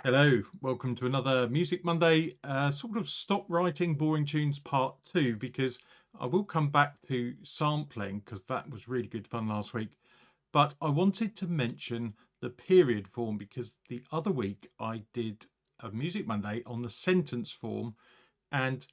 Hello, welcome to another Music Monday, sort of stop writing boring tunes part 2, because I will come back to sampling because that was really good fun last week. But I wanted to mention the period form because the other week I did a Music Monday on the sentence form, and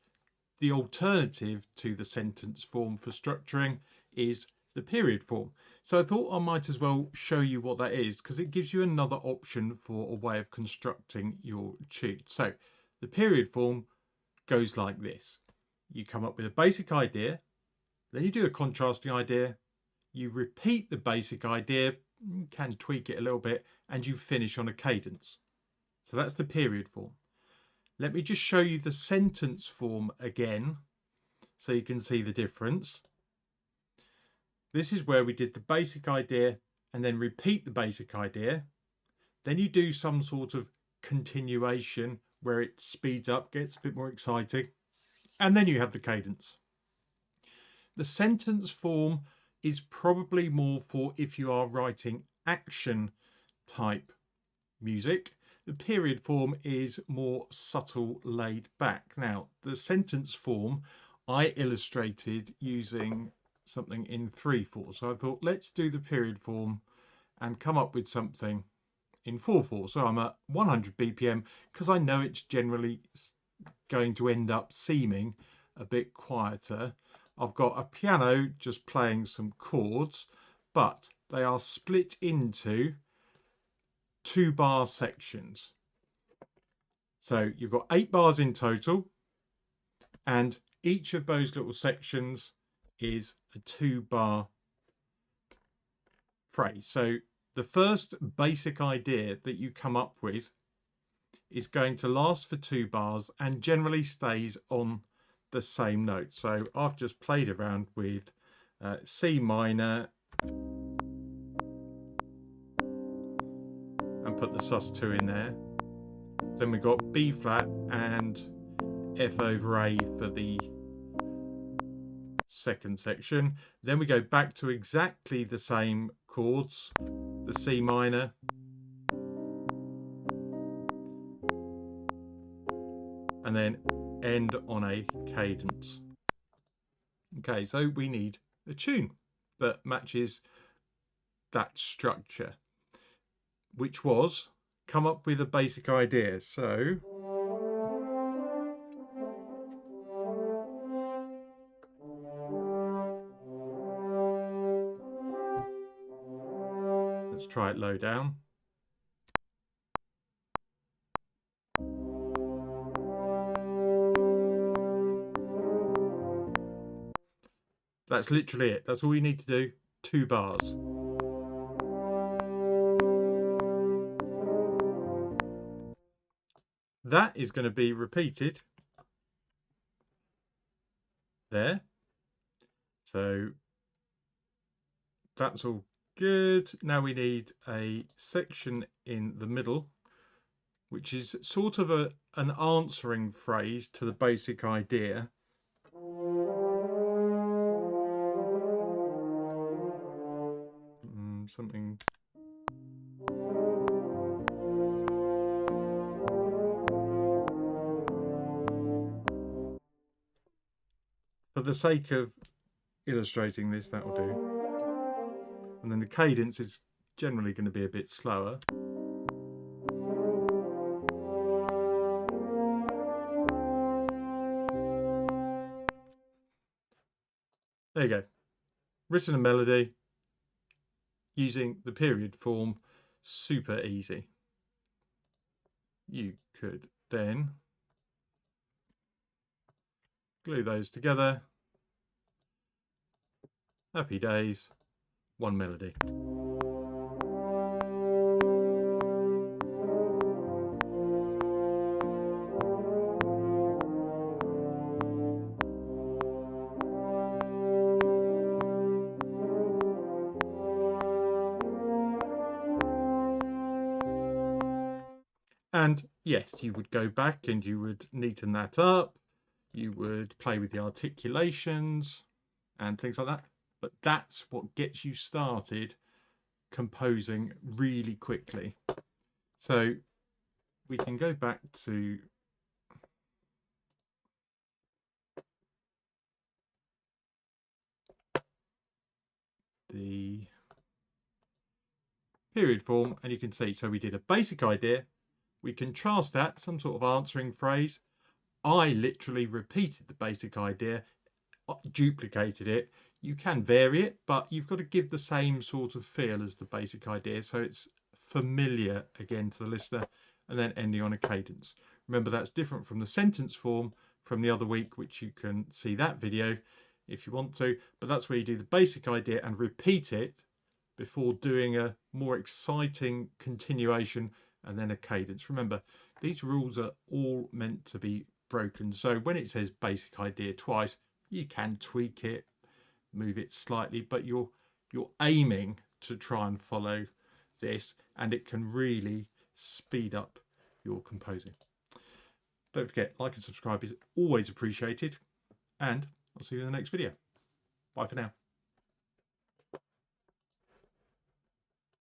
the alternative to the sentence form for structuring is the period form. So I thought I might as well show you what that is because it gives you another option for a way of constructing your tune. So the period form goes like this. You come up with a basic idea, then you do a contrasting idea, you repeat the basic idea, you can tweak it a little bit, and you finish on a cadence. So that's the period form. Let me just show you the sentence form again so you can see the difference. This is where we did the basic idea and then repeat the basic idea. Then you do some sort of continuation where it speeds up, gets a bit more exciting, and then you have the cadence. The sentence form is probably more for if you are writing action type music. The period form is more subtle, laid back. Now, the sentence form I illustrated using something in 3/4. So I thought, let's do the period form and come up with something in 4/4. So I'm at 100 BPM because I know it's generally going to end up seeming a bit quieter. I've got a piano just playing some chords, but they are split into 2-bar sections. So you've got 8 bars in total, and each of those little sections is a 2-bar phrase. So the first basic idea that you come up with is going to last for 2 bars and generally stays on the same note. So I've just played around with C minor and put the sus2 in there. Then we've got B flat and F over A for the second section. Then we go back to exactly the same chords, the C minor, and then end on a cadence. Okay, so we need a tune that matches that structure, which was come up with a basic idea. So let's try it low down. That's literally it. That's all you need to do. 2 bars. That is going to be repeated there. So that's all good. Now we need a section in the middle, which is sort of an answering phrase to the basic idea. Something. For the sake of illustrating this, that will do. And then the cadence is generally going to be a bit slower. There you go. Written a melody using the period form, super easy. You could then glue those together. Happy days, one melody. And yes, you would go back and you would neaten that up. You would play with the articulations and things like that. But that's what gets you started composing really quickly. So we can go back to the period form, and you can see, so we did a basic idea, we contrast that, some sort of answering phrase. I literally repeated the basic idea, duplicated it. You can vary it, but you've got to give the same sort of feel as the basic idea, so it's familiar again to the listener, and then ending on a cadence. Remember, that's different from the sentence form from the other week, which you can see that video if you want to, but that's where you do the basic idea and repeat it before doing a more exciting continuation and then a cadence. Remember, these rules are all meant to be broken, so when it says basic idea twice, you can tweak it, move it slightly, but you're aiming to try and follow this, and it can really speed up your composing. Don't forget, like and subscribe is always appreciated, and I'll see you in the next video. Bye for now.